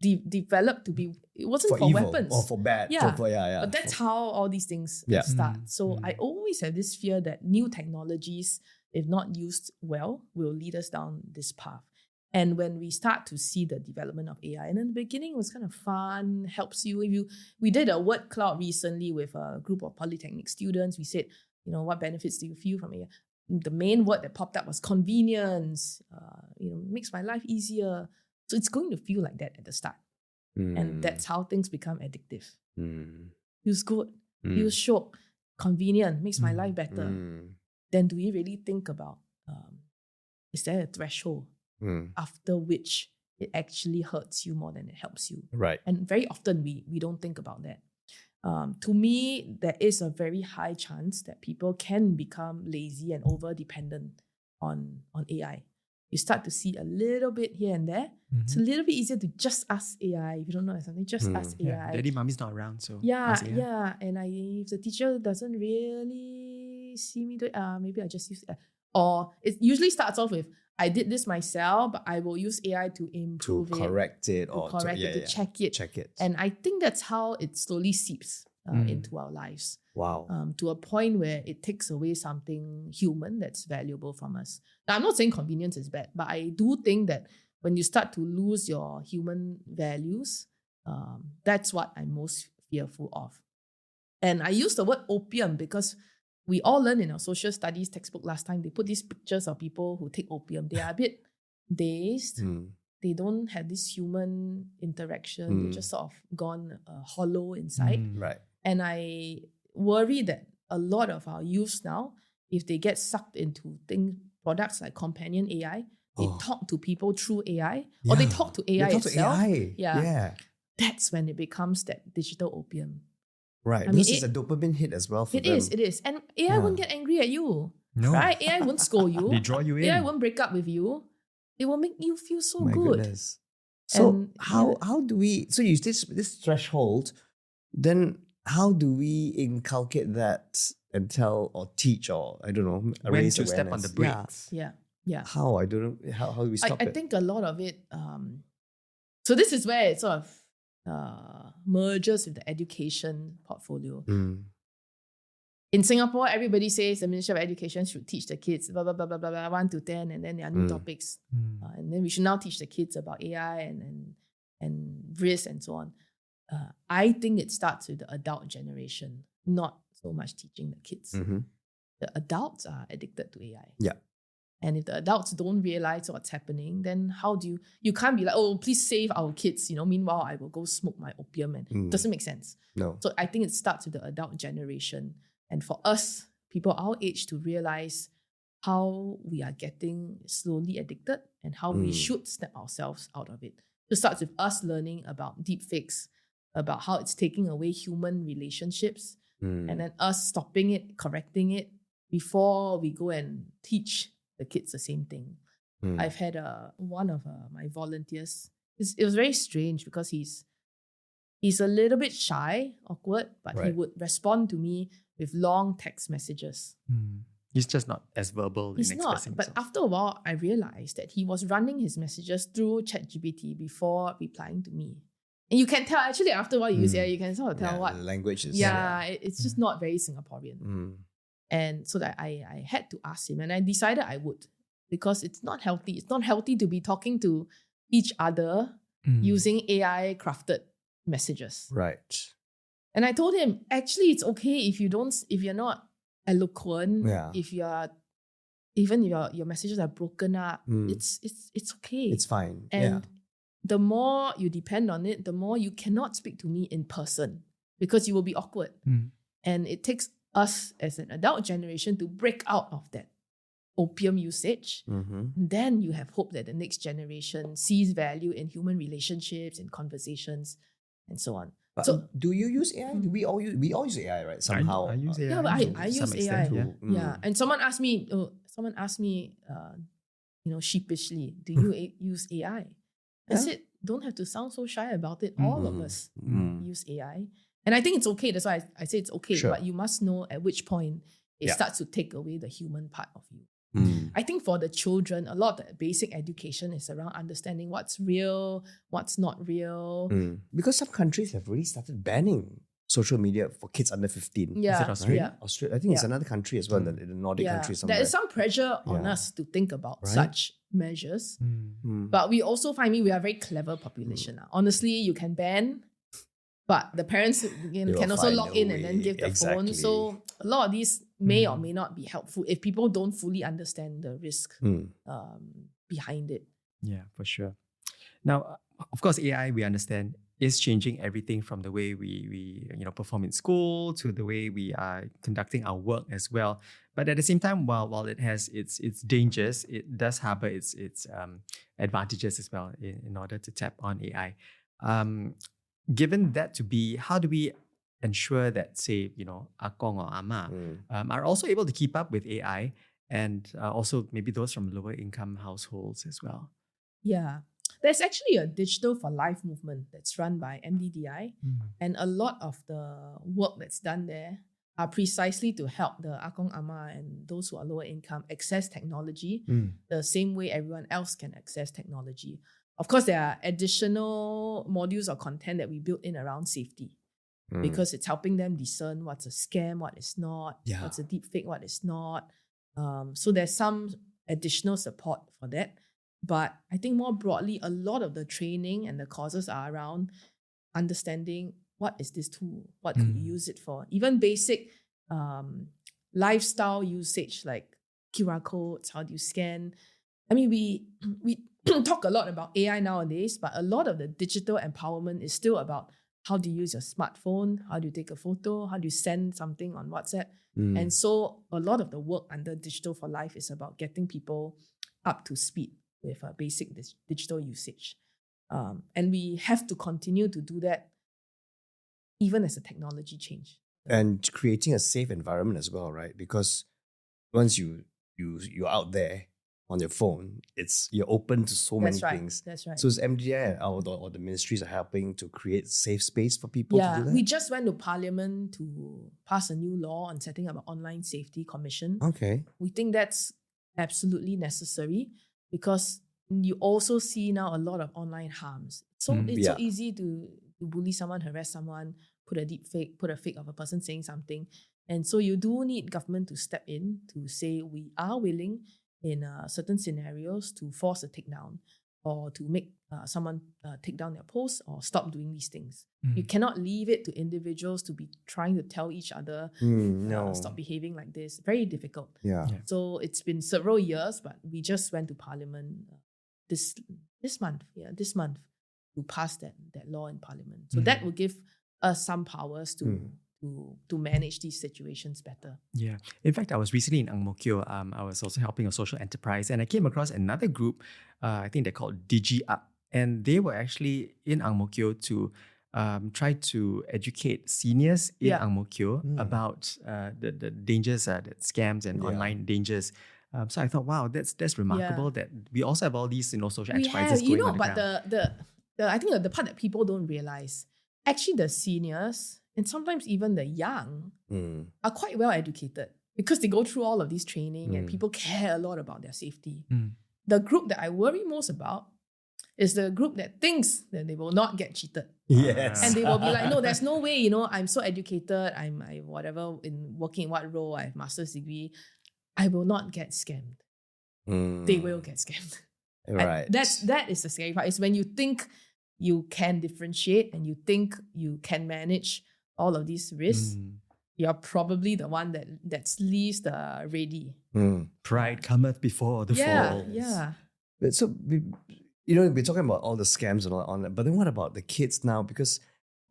developed to be, it wasn't for evil, weapons. or for bad. But that's how all these things start. So I always have this fear that new technologies, if not used well, will lead us down this path. And when we start to see the development of AI, and in the beginning it was kind of fun, helps you. We did a word cloud recently with a group of polytechnic students. We said, what benefits do you feel from AI? The main word that popped up was convenience. Makes my life easier. So it's going to feel like that at the start. And that's how things become addictive. Feels good, feels short, convenient, makes my life better. Then do we really think about, is there a threshold after which it actually hurts you more than it helps you? Right. And very often we don't think about that. To me, there is a very high chance that people can become lazy and over-dependent on AI. You start to see a little bit here and there. It's a little bit easier to just ask AI. If you don't know something, just ask AI. Daddy, mommy's not around, so And if the teacher doesn't really see me do it, maybe I just use AI. Or it usually starts off with, I did this myself, but I will use AI to improve it. Correct it. To check it. And I think that's how it slowly seeps into our lives. Wow. To a point where it takes away something human that's valuable from us. Now, I'm not saying convenience is bad, but I do think that when you start to lose your human values, that's what I'm most fearful of. And I use the word opium because we all learned in our social studies textbook last time, they put these pictures of people who take opium. They are a bit dazed. They don't have this human interaction. They're just sort of gone hollow inside. Right. And I worry that a lot of our youths now, if they get sucked into products like companion AI, they talk to people through AI, or they talk to AI itself. Yeah. that's when it becomes that digital opium. Right. I mean, Because it's a dopamine hit as well for them. It is. And AI won't get angry at you. No. Right? AI won't scold you. They draw you in. AI won't break up with you. It will make you feel so My good. goodness. So And, how do we, so you this threshold, then how do we inculcate that and tell or teach or, I don't know, When raise to step on the awareness? brakes. Yeah. How? I don't know. How do we stop I it? think a lot of it, so this is where it sort of merges with the education portfolio. In Singapore, everybody says the Ministry of Education should teach the kids blah, blah, blah, blah, blah, blah, 1 to 10, and then there are new topics. And then we should now teach the kids about AI and risk and so on. I think it starts with the adult generation, not so much teaching the kids. The adults are addicted to AI. Yeah. And if the adults don't realize what's happening, then how do you can't be like, oh, please save our kids, meanwhile I will go smoke my opium, and it doesn't make sense. No. So I think it starts with the adult generation. And for us, people our age, to realize how we are getting slowly addicted and how we should snap ourselves out of it. So it starts with us learning about deepfakes, about how it's taking away human relationships, and then us stopping it, correcting it before we go and teach the kids the same thing. I've had one of my volunteers. It was very strange because he's a little bit shy, awkward, but he would respond to me with long text messages. He's just not as verbal He's in not. expressing But himself. after a while, I realized that he was running his messages through ChatGPT before replying to me. And you can tell, actually, after a while you use it, you can sort of tell what. language is. It's just not very Singaporean. And so that I had to ask him, and I decided I would, because it's not healthy. It's not healthy to be talking to each other using AI crafted messages. Right. And I told him, actually, it's okay if you're not eloquent, if even your messages are broken up, it's okay. It's fine. And the more you depend on it, the more you cannot speak to me in person because you will be awkward. And it takes us as an adult generation to break out of that opium usage. Then you have hope that the next generation sees value in human relationships and conversations and so on. But So do you use AI? We all use AI, right? Somehow. I use AI. yeah, but I to use some AI. extent, yeah. Yeah, and someone asked me, sheepishly, do you use AI? I said, don't have to sound so shy about it. All of us use AI. And I think it's okay. That's why I say it's okay. Sure. But you must know at which point it starts to take away the human part of you. I think for the children, a lot of the basic education is around understanding what's real, what's not real. Because some countries have already started banning social media for kids under 15. Yeah, Is it Australia? yeah. Australia, I think it's another country as well, in the Nordic countries somewhere. There is some pressure on us to think about Right? such measures. But we also find we are a very clever population. Honestly, you can ban, but the parents will can also find log a in and then way. give the phone. Exactly. So a lot of these may or may not be helpful if people don't fully understand the risk behind it. Yeah, for sure. Now, of course, AI, we understand, is changing everything from the way we perform in school to the way we are conducting our work as well. But at the same time, while it has its dangers, it does harbor its advantages as well in order to tap on AI. Given that to be, how do we ensure that, say, Akong or Ama are also able to keep up with AI, and also maybe those from lower income households as well? Yeah. There's actually a Digital for Life movement that's run by MDDI, and a lot of the work that's done there are precisely to help the Akong Ama and those who are lower income access technology the same way everyone else can access technology. Of course, there are additional modules or content that we built in around safety because it's helping them discern what's a scam, what is not, what's a deep fake, what is not. So there's some additional support for that. But I think more broadly, a lot of the training and the courses are around understanding what is this tool, what can you use it for. Even basic lifestyle usage like QR codes, how do you scan. I mean, we talk a lot about AI nowadays, but a lot of the digital empowerment is still about how do you use your smartphone, how do you take a photo, how do you send something on WhatsApp. And so a lot of the work under Digital for Life is about getting people up to speed with basic digital usage. And we have to continue to do that even as the technology change. And creating a safe environment as well, right? Because once you're out there on your phone, you're open to so many things. That's right. So is MDI or the ministries are helping to create safe space for people to do that? We just went to Parliament to pass a new law on setting up an online safety commission. Okay. We think that's absolutely necessary because you also see now a lot of online harms. So it's so easy to bully someone, harass someone, put a deep fake, put a fake of a person saying something. And so you do need government to step in to say we are willing in certain scenarios to force a takedown or to make someone take down their post or stop doing these things. You cannot leave it to individuals to be trying to tell each other, stop behaving like this. Very difficult. Yeah. So it's been several years, but we just went to Parliament this month to pass that law in Parliament. So that will give us some powers to manage these situations better. Yeah. In fact, I was recently in Ang Mo Kio. I was also helping a social enterprise and I came across another group, I think they're called Digi Up. And they were actually in Ang Mo Kio to try to educate seniors in Ang Mo Kio about the dangers, the scams and online dangers. So I thought, wow, that's remarkable that we also have all these social enterprises going on the but ground. I think the part that people don't realize, actually the seniors and sometimes even the young are quite well educated because they go through all of this training and people care a lot about their safety. The group that I worry most about is the group that thinks that they will not get cheated. Yes. And they will be like, no, there's no way, I'm so educated, I whatever, working in what role, I have master's degree, I will not get scammed. They will get scammed. Right. That is the scary part. It's when you think you can differentiate and you think you can manage all of these risks, you're probably the one that's least ready. Pride cometh before the fall. Yeah. But so, we're talking about all the scams and all online, but then what about the kids now? Because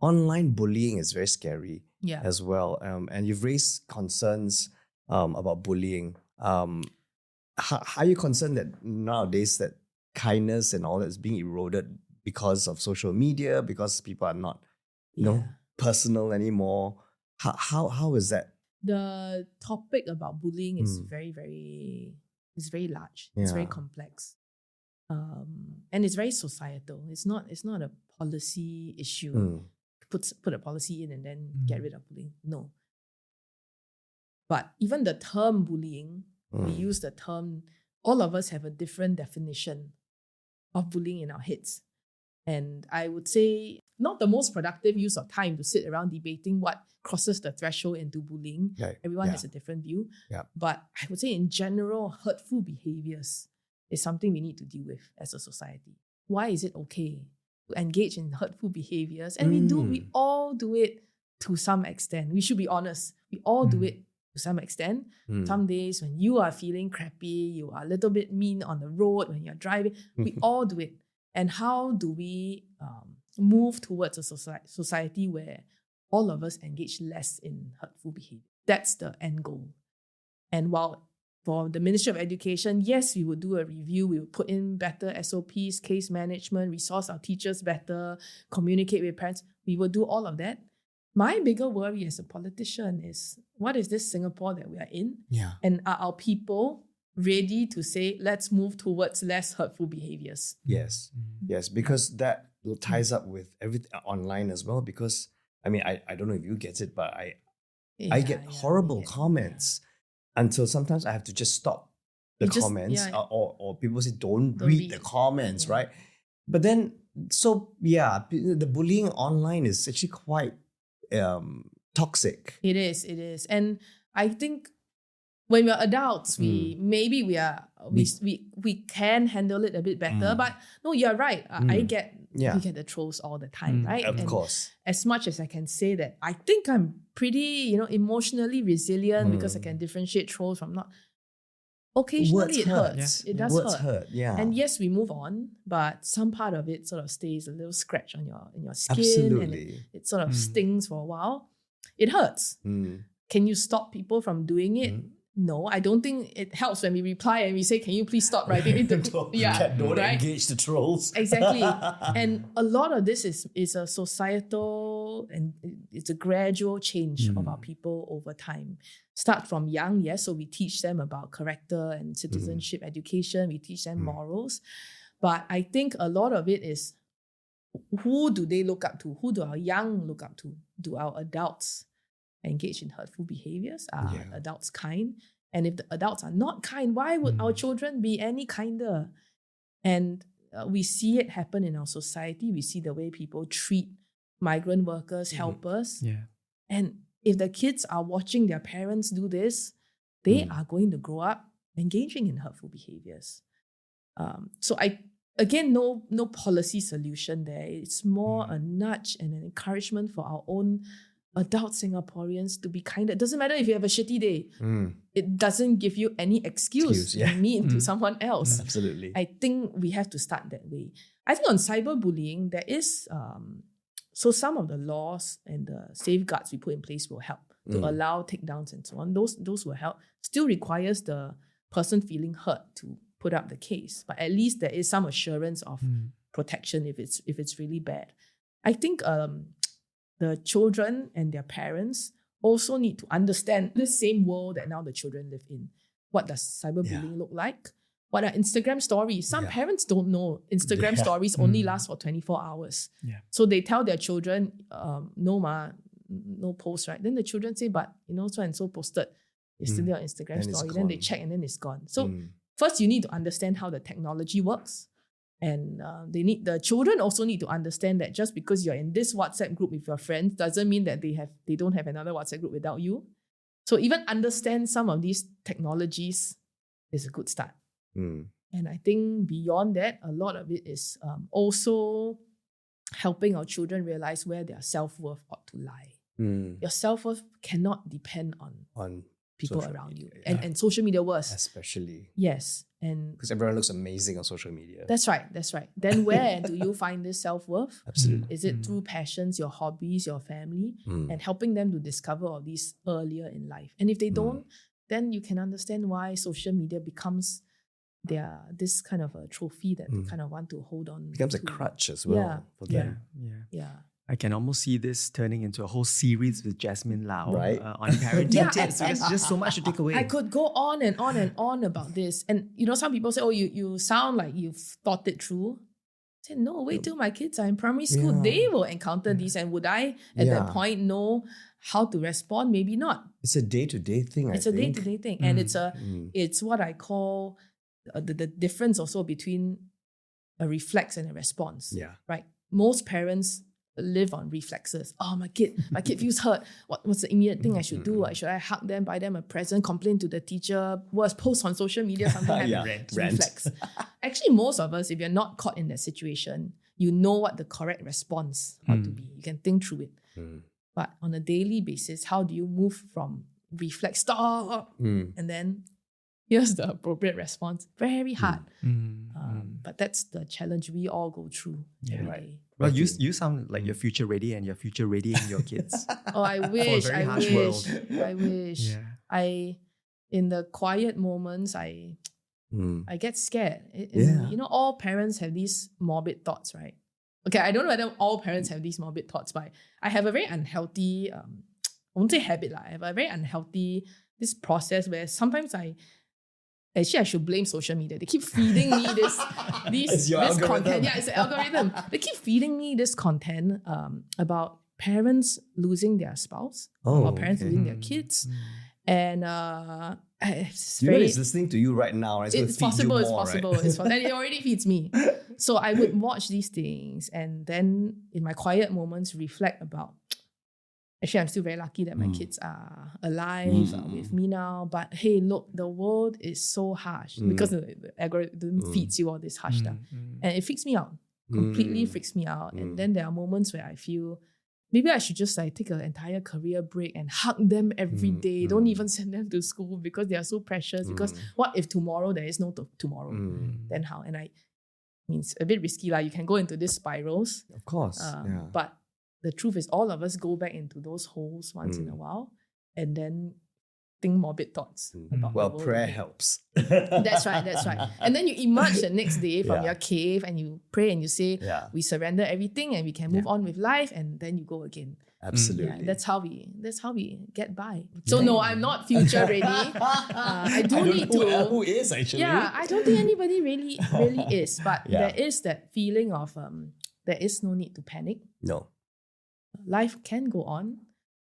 online bullying is very scary as well. And you've raised concerns about bullying. How are you concerned that nowadays that kindness and all that is being eroded because of social media, because people are not, personal anymore? How is that? The topic about bullying is very, very, it's very large. It's very complex. And it's very societal. It's not a policy issue. Put a policy in and then get rid of bullying. No. But even the term bullying, we use the term, all of us have a different definition of bullying in our heads. And I would say not the most productive use of time to sit around debating what crosses the threshold into bullying. Everyone has a different view. But I would say in general, hurtful behaviors is something we need to deal with as a society. Why is it okay to engage in hurtful behaviors? And we all do it to some extent. We should be honest. We all do it to some extent. Some days when you are feeling crappy, you are a little bit mean on the road when you're driving, we all do it. And how do we move towards a society where all of us engage less in hurtful behavior? That's the end goal. And while for the Ministry of Education, yes, we would do a review, we would put in better SOPs, case management, resource our teachers better, communicate with parents, we will do all of that. My bigger worry as a politician is, what is this Singapore that we are in? And are our people ready to say, let's move towards less hurtful behaviors? Yes, because that ties up with everything online as well. Because I mean, I don't know if you get it, but I get horrible comments until sometimes I have to just stop the comments, or people say don't read the comments, right? But then, the bullying online is actually quite toxic. It is, and I think when we're adults, we can handle it a bit better. But no, you're right. We get the trolls all the time, right? Of course. As much as I can say that I think I'm pretty, emotionally resilient because I can differentiate trolls from not. Occasionally it hurts. It does hurt. And yes, we move on, but some part of it sort of stays a little scratch on your skin. Absolutely. And it sort of stings for a while. It hurts. Can you stop people from doing it? no, I don't think it helps when we reply and we say, can you please stop writing? Don't engage the trolls. Exactly. And a lot of this is a societal and it's a gradual change of our people over time. Start from young, yes, so we teach them about character and citizenship education, we teach them morals. But I think a lot of it is, who do they look up to? Who do our young look up to? Do our adults engage in hurtful behaviors? Are adults kind? And if the adults are not kind, why would our children be any kinder? And we see it happen in our society. We see the way people treat migrant workers, helpers. Yeah. And if the kids are watching their parents do this, they are going to grow up engaging in hurtful behaviors. So again, no policy solution there. It's more a nudge and an encouragement for our own adult Singaporeans to be kinder. It doesn't matter if you have a shitty day. It doesn't give you any excuse to be mean to someone else. Absolutely. I think we have to start that way. I think on cyberbullying, there is... so some of the laws and the safeguards we put in place will help to allow takedowns and so on. Those will help. Still requires the person feeling hurt to put up the case, but at least there is some assurance of protection if it's really bad. I think the children and their parents also need to understand the same world that now the children live in. What does cyberbullying look like? What are Instagram stories? Some parents don't know Instagram stories only last for 24 hours. Yeah. So they tell their children, no post, right? Then the children say, but so and so posted yesterday on Instagram story. Then they check and then it's gone. So first you need to understand how the technology works. And the children also need to understand that just because you're in this WhatsApp group with your friends doesn't mean that they don't have another WhatsApp group without you. So even understand some of these technologies is a good start. And I think beyond that, a lot of it is also helping our children realize where their self-worth ought to lie. Your self-worth cannot depend on people around you. And social media worse. Especially. Yes. And because everyone looks amazing on social media. That's right. Then where do you find this self-worth? Absolutely. Is it through passions, your hobbies, your family, and helping them to discover all these earlier in life? And if they don't, then you can understand why social media becomes this kind of a trophy that they kind of want to hold on. Becomes to. A crutch as well for them. Yeah. I can almost see this turning into a whole series with JasminLau on parenting tips. There's just so much to take away. I could go on and on and on about this. And some people say, oh, you sound like you've thought it through. I said, no, wait till my kids are in primary school. They will encounter these. And would I at that point know how to respond? Maybe not. It's a day-to-day thing, It's a day-to-day thing. And it's what I call the difference also between a reflex and a response. Yeah. Right? Most parents live on reflexes. Oh, my kid feels hurt. What's the immediate thing I should do? Should I hug them, buy them a present, complain to the teacher, post on social media, something like that? Reflex. Actually, most of us, if you're not caught in that situation, you know what the correct response ought to be. You can think through it. But on a daily basis, how do you move from reflex, stop, and then here's the appropriate response? Very hard. But that's the challenge we all go through every day. Well, you sound like you're future ready and you're future readying your kids. Oh, I wish. For a very harsh world. I wish. Yeah. In the quiet moments, I get scared. All parents have these morbid thoughts, right? Okay, I don't know whether all parents have these morbid thoughts, but I have a very unhealthy, I won't say habit, I have a very unhealthy, this process where sometimes I should blame social media. They keep feeding me this content. Yeah, it's an algorithm. They keep feeding me this content about parents losing their spouse or parents losing their kids. And it's listening to you right now. It's possible. It's possible. And it already feeds me. So I would watch these things and then in my quiet moments reflect about, actually, I'm still very lucky that my kids are alive with me now. But hey, look, the world is so harsh because the algorithm feeds you all this harsh stuff. And it freaks me out. Completely freaks me out. And then there are moments where I feel maybe I should just take an entire career break and hug them every day. Don't even send them to school because they are so precious. Because what if tomorrow there is no tomorrow? Then how? And I mean, it's a bit risky. You can go into these spirals. Of course. think morbid thoughts about Well, the world prayer again. helps. That's right. And then you emerge the next day from your cave and you pray and you say, Yeah. we surrender everything and we can move on with life, and then you go again. Absolutely. Yeah, that's how we get by. So no, I'm not future ready. I do need to. Who is actually? Yeah, I don't think anybody really is. But Yeah. there is that feeling of there is no need to panic. No. Life can go on,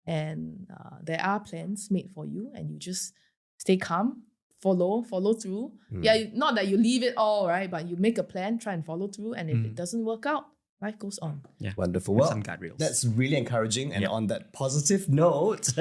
and there are plans made for you, and you just stay calm, follow through. Yeah, not that you leave it all, right? But you make a plan, try and follow through, and if it doesn't work out, life goes on. Yeah. Wonderful. Have Well, some guardrails. that's really encouraging. And on that positive note,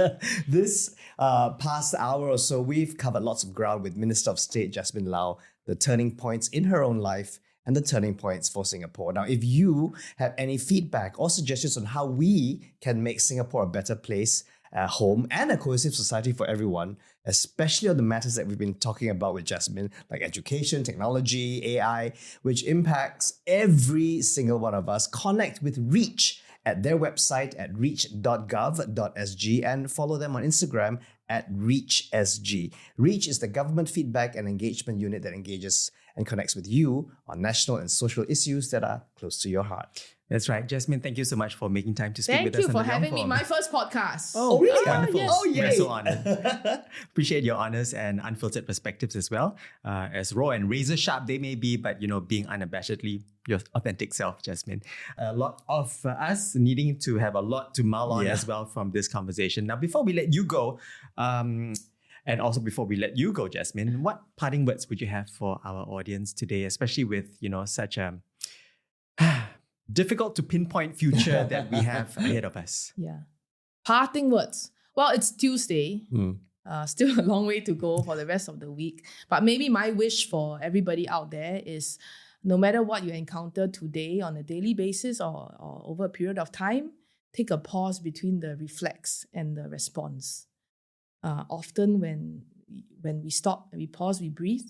this past hour or so, we've covered lots of ground with Minister of State JasminLau, the turning points in her own life and the turning points for Singapore. Now, if you have any feedback or suggestions on how we can make Singapore a better place, home, and a cohesive society for everyone, especially on the matters that we've been talking about with Jasmin, like education, technology, AI, which impacts every single one of us, connect with Reach at their website at reach.gov.sg and follow them on Instagram at ReachSG. Reach is the government feedback and engagement unit that engages and connects with you on national and social issues that are close to your heart. That's right. Jasmin, thank you so much for making time to speak Thank with you us. for on the Leong having me. Form. My first podcast. Oh, really? Wonderful. Yes. Oh, yay. We're so honored. Appreciate your honest and unfiltered perspectives as well. As raw and razor sharp they may be, but being unabashedly your authentic self, Jasmin. A lot of us needing to have a lot to mull on as well from this conversation. Now, before we let you go, and also before we let you go, Jasmin, what parting words would you have for our audience today, especially with such a difficult to pinpoint future that we have ahead of us? Yeah. Parting words. Well, it's Tuesday. Still a long way to go for the rest of the week. But maybe my wish for everybody out there is no matter what you encounter today on a daily basis or over a period of time, take a pause between the reflex and the response. Often when we stop and we pause, we breathe,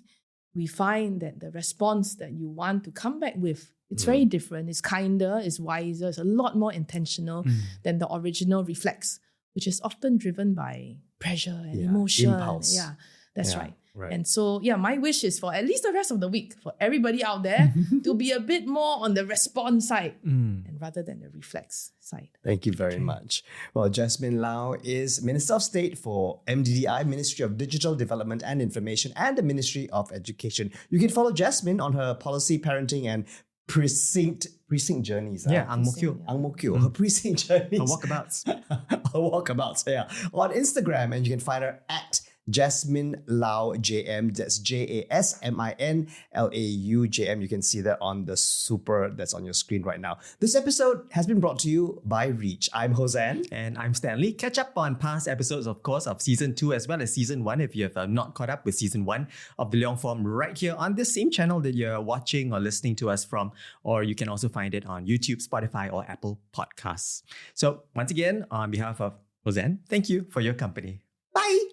we find that the response that you want to come back with, it's very different. It's kinder, it's wiser, it's a lot more intentional than the original reflex, which is often driven by pressure and emotion. Impulse. Yeah, that's Yeah, right. right. And so, my wish is for at least the rest of the week, for everybody out there to be a bit more on the response side and rather than the reflex side. Thank you very much. Well, JasminLau is Minister of State for MDDI, Ministry of Digital Development and Information, and the Ministry of Education. You can follow Jasmin on her policy, parenting, and precinct journeys. Ang Mo Kio. Ang Mo Kio, her precinct journeys. Her walkabouts. Her walkabouts, on Instagram, and you can find her at JasminLau JM. That's JasminLau JM. You can see that on the super that's on your screen right now. This episode has been brought to you by Reach. I'm Hosean. And I'm Stanley. Catch up on past episodes, of course, of Season 2 as well as Season 1 if you have not caught up with Season 1 of the Leong Form right here on this same channel that you're watching or listening to us from. Or you can also find it on YouTube, Spotify, or Apple Podcasts. So once again, on behalf of Hosean, thank you for your company. Bye.